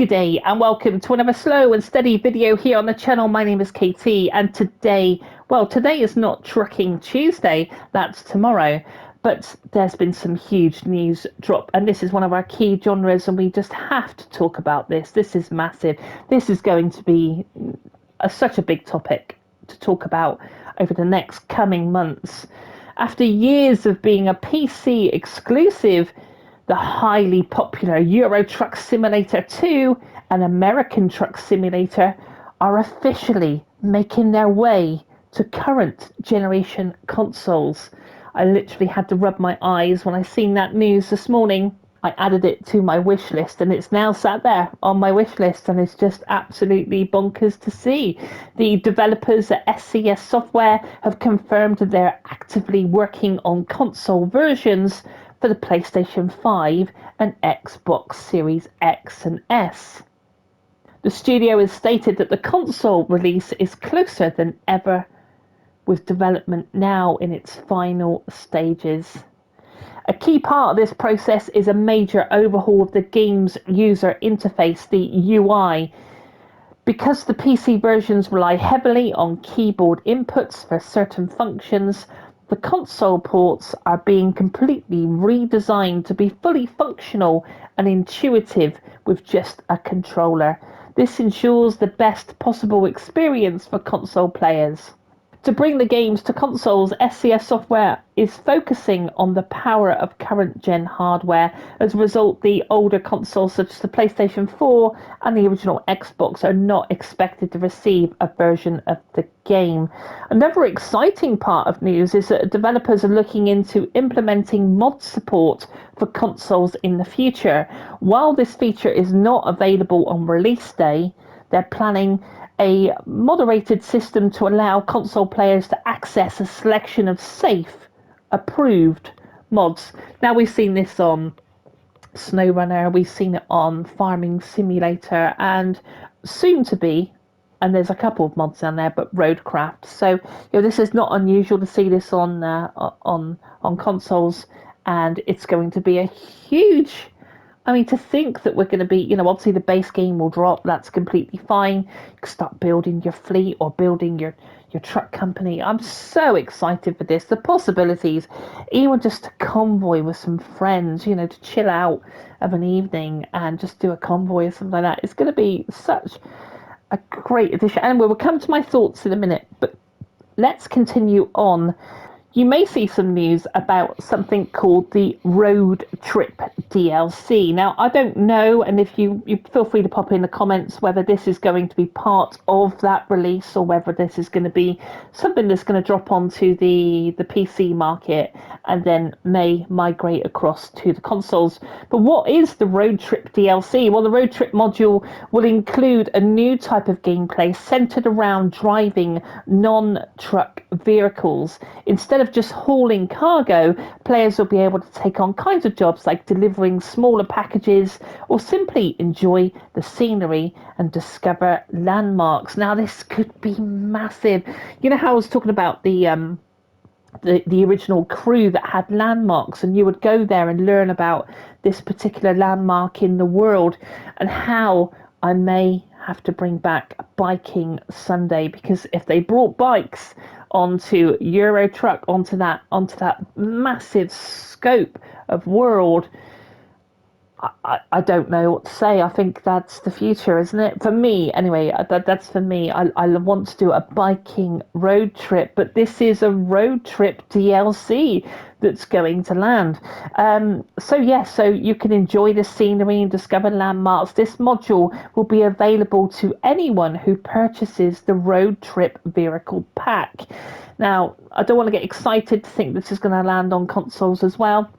Good day and welcome to another slow and steady video here on the channel. My name is KT and today is not Trucking Tuesday, that's tomorrow, but there's been some huge news drop and this is one of our key genres and we just have to talk about this. This is massive. This is going to be such a big topic to talk about over the next coming months. After years of being a PC exclusive, the highly popular Euro Truck Simulator 2 and American Truck Simulator are officially making their way to current generation consoles. I literally had to rub my eyes when I seen that news this morning. I added it to my wish list and it's now sat there on my wish list and it's just absolutely bonkers to see. The developers at SCS Software have confirmed that they're actively working on console versions for the PlayStation 5 and Xbox Series X and S. The studio has stated that the console release is closer than ever, with development now in its final stages. A key part of this process is a major overhaul of the game's user interface, the UI. Because the PC versions rely heavily on keyboard inputs for certain functions, the console ports are being completely redesigned to be fully functional and intuitive with just a controller. This ensures the best possible experience for console players. To bring the games to consoles, SCS Software is focusing on the power of current gen hardware. As a result, the older consoles such as the PlayStation 4 and the original Xbox are not expected to receive a version of the game. Another exciting part of news is that developers are looking into implementing mod support for consoles in the future. While this feature is not available on release day, they're planning a moderated system to allow console players to access a selection of safe, approved mods. Now, we've seen this on Snowrunner, we've seen it on Farming Simulator, and soon to be, and there's a couple of mods down there, but Roadcraft. So, this is not unusual to see this on consoles, and it's going to be a huge. To think that we're going to be, obviously the base game will drop, that's completely fine. You can start building your fleet or building your truck company. I'm so excited for this. The possibilities, even just a convoy with some friends, to chill out of an evening and just do a convoy or something like that. It's going to be such a great addition. And we'll come to my thoughts in a minute, but let's continue on. You may see some news about something called the Road Trip DLC. Now, I don't know, and if you feel free to pop in the comments whether this is going to be part of that release or whether this is going to be something that's going to drop onto the PC market and then may migrate across to the consoles. But what is the Road Trip DLC? Well, the Road Trip module will include a new type of gameplay centered around driving non-truck vehicles. Instead of just hauling cargo, players will be able to take on kinds of jobs like delivering smaller packages or simply enjoy the scenery and discover landmarks. Now, this could be massive. You know how I was talking about the original crew that had landmarks, and you would go there and learn about this particular landmark in the world, and how I may have to bring back Biking Sunday, because if they brought bikes onto Euro Truck, onto that massive scope of world, I don't know what to say. I think that's the future, isn't it? For me, anyway, that's for me. I want to do a biking road trip, but this is a road trip DLC that's going to land. So you can enjoy the scenery and discover landmarks. This module will be available to anyone who purchases the road trip vehicle pack. Now, I don't want to get excited to think this is going to land on consoles as well.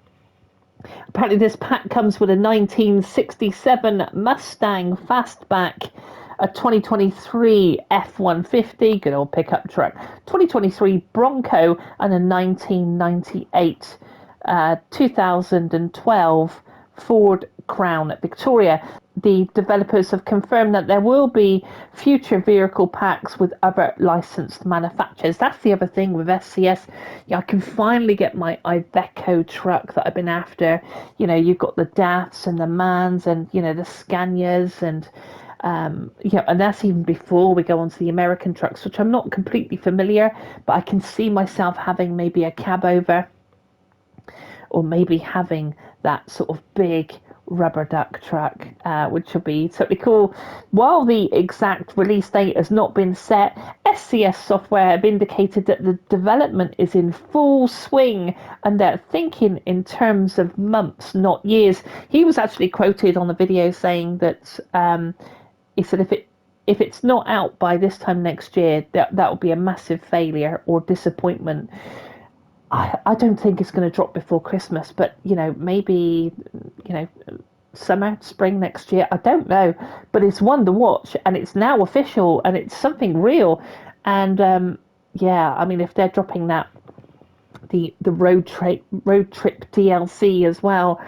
Apparently this pack comes with a 1967 Mustang Fastback, a 2023 F-150, good old pickup truck, 2023 Bronco, and a 1998 2012 Ford Crown at Victoria. The developers have confirmed that there will be future vehicle packs with other licensed manufacturers. That's the other thing with SCS. Yeah, I can finally get my Iveco truck that I've been after. You've got the DAFs and the MANs and, the Scanias and and that's even before we go on to the American trucks, which I'm not completely familiar, but I can see myself having maybe a cab over, or maybe having that sort of big rubber duck truck, which will be totally cool. While the exact release date has not been set, SCS Software have indicated that the development is in full swing and they're thinking in terms of months, not years. He was actually quoted on the video saying that he said if it's not out by this time next year, that will be a massive failure or disappointment. I don't think it's going to drop before Christmas, but maybe summer, spring next year. I don't know, but it's one to watch, and it's now official, and it's something real. And I mean, if they're dropping that, the road trip DLC as well,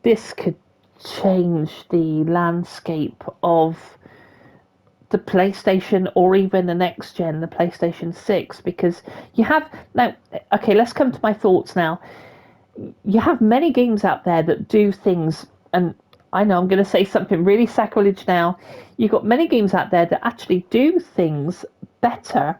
this could change the landscape of the PlayStation, or even the next gen, the PlayStation 6, because you have now. Okay, let's come to my thoughts now. You have many games out there that do things, and I know I'm going to say something really sacrilege now. You've got many games out there that actually do things better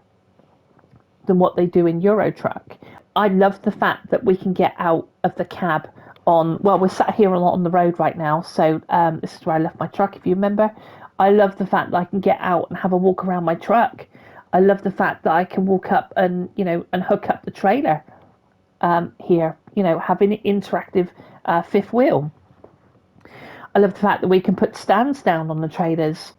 than what they do in Euro Truck. I love the fact that we can get out of the cab we're sat here on the road right now, so this is where I left my truck, if you remember. I love the fact that I can get out and have a walk around my truck. I love the fact that I can walk up and hook up the trailer here, having an interactive fifth wheel. I love the fact that we can put stands down on the trailers.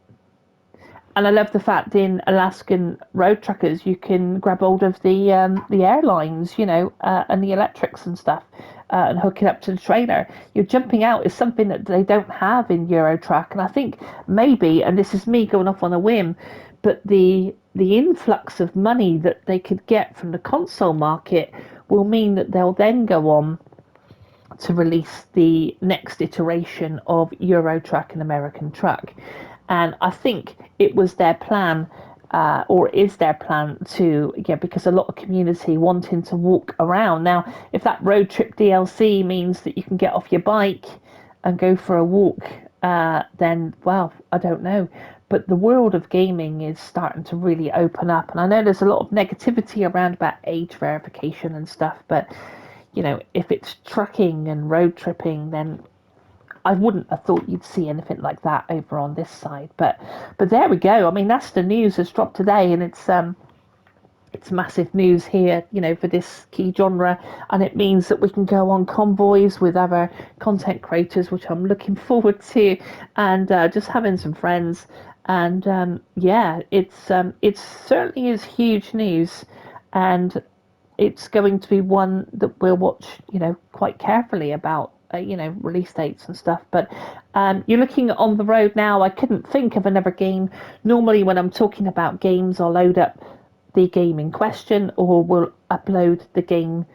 And I love the fact in Alaskan road truckers you can grab hold of the airlines, and the electrics and stuff, and hook it up to the trailer. You're jumping out is something that they don't have in Euro Truck, and I think maybe, and this is me going off on a whim, but the influx of money that they could get from the console market will mean that they'll then go on to release the next iteration of Euro Truck and American Truck. And I think it was their plan, or is their plan because a lot of community wanting to walk around. Now, if that road trip DLC means that you can get off your bike and go for a walk, then, well, I don't know. But the world of gaming is starting to really open up. And I know there's a lot of negativity around about age verification and stuff, but, if it's trucking and road tripping, then I wouldn't have thought you'd see anything like that over on this side, but there we go. I mean, that's the news that's dropped today, and it's massive news here, for this key genre, and it means that we can go on convoys with other content creators, which I'm looking forward to, and just having some friends, and it certainly is huge news, and it's going to be one that we'll watch, quite carefully about. Release dates and stuff, but you're looking on the road now. I couldn't think of another game. Normally when I'm talking about games, I'll load up the game in question, or we'll upload the game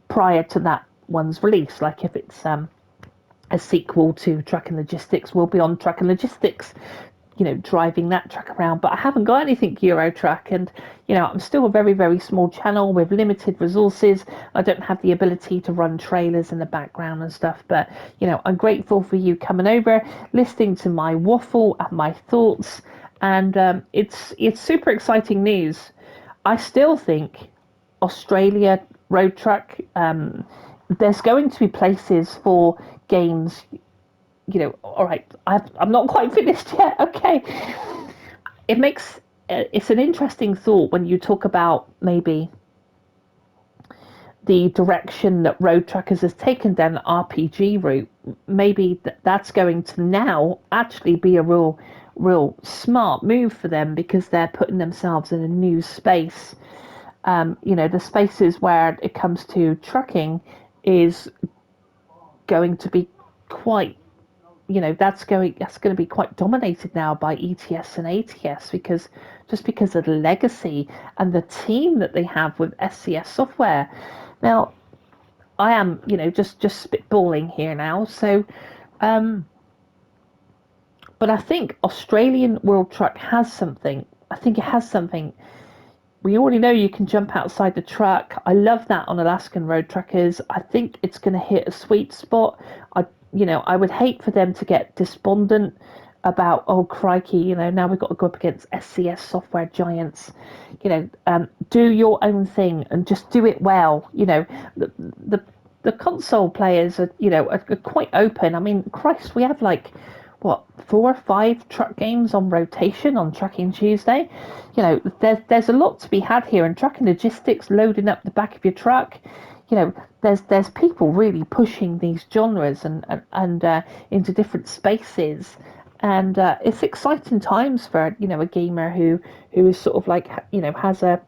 prior to that one's release. Like if it's a sequel to Truck and Logistics, we'll be on Truck and Logistics, driving that truck around. But I haven't got anything Euro Truck, and I'm still a very, very small channel with limited resources. I don't have the ability to run trailers in the background and stuff, but I'm grateful for you coming over, listening to my waffle and my thoughts, and it's super exciting news. I still think Australia road truck, there's going to be places for games. All right, I'm not quite finished yet. Okay. It's an interesting thought when you talk about maybe the direction that Road Truckers has taken down the RPG route. Maybe that's going to now actually be a real smart move for them, because they're putting themselves in a new space. The spaces where it comes to trucking is going to be quite, that's going to be quite dominated now by ETS and ATS, because of the legacy and the team that they have with SCS Software. Now, I am, just spitballing here now. So But I think Australian World Truck has something. I think it has something. We already know you can jump outside the truck. I love that on Alaskan road truckers. I think it's going to hit a sweet spot. I would hate for them to get despondent about, oh crikey, now we've got to go up against SCS Software giants. Do your own thing and just do it well. The the console players are quite open. I mean, Christ, we have like what 4 or 5 truck games on rotation on Trucking Tuesday. There's a lot to be had here, and trucking logistics, loading up the back of your truck. There's people really pushing these genres and into different spaces, and it's exciting times for a gamer who is sort of like has a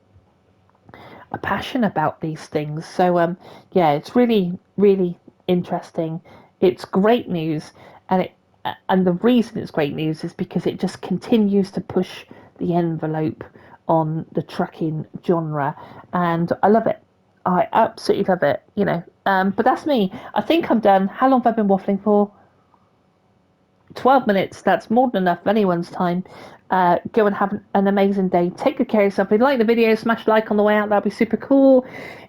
passion about these things. So yeah, it's really really interesting. It's great news, and the reason it's great news is because it just continues to push the envelope on the trucking genre, and I love it. I absolutely love it. But that's me. I think I'm done. How long have I been waffling for? 12 minutes. That's more than enough of anyone's time. Go and have an amazing day. Take good care of yourself. If you like the video, smash like on the way out. That'd be super cool.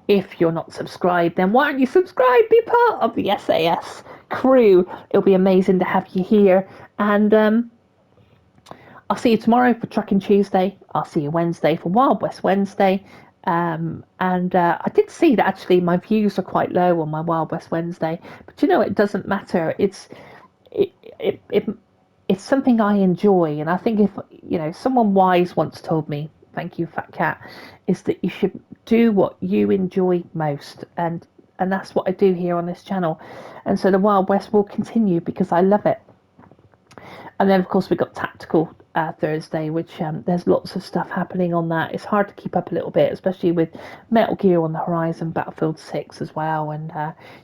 If you're not subscribed, then why aren't you subscribed? Be part of the SAS crew. It'll be amazing to have you here. And I'll see you tomorrow for Trucking Tuesday. I'll see you Wednesday for Wild West Wednesday. And I did see that actually my views are quite low on my Wild West Wednesday. But it doesn't matter. It's something I enjoy, and I think if someone wise once told me, thank you, Fat Cat, is that you should do what you enjoy most, and that's what I do here on this channel, and so the Wild West will continue because I love it. And then, of course, we got Tactical Thursday, which there's lots of stuff happening on that. It's hard to keep up a little bit, especially with Metal Gear on the horizon, Battlefield 6 as well, and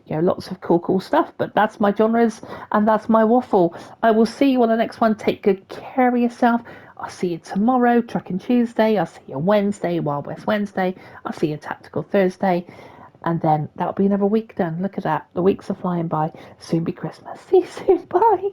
lots of cool stuff. But that's my genres, and that's my waffle. I will see you on the next one. Take good care of yourself. I'll see you tomorrow, Trucking Tuesday. I'll see you Wednesday, Wild West Wednesday. I'll see you Tactical Thursday. And then that'll be another week done. Look at that. The weeks are flying by. Soon be Christmas. See you soon. Bye.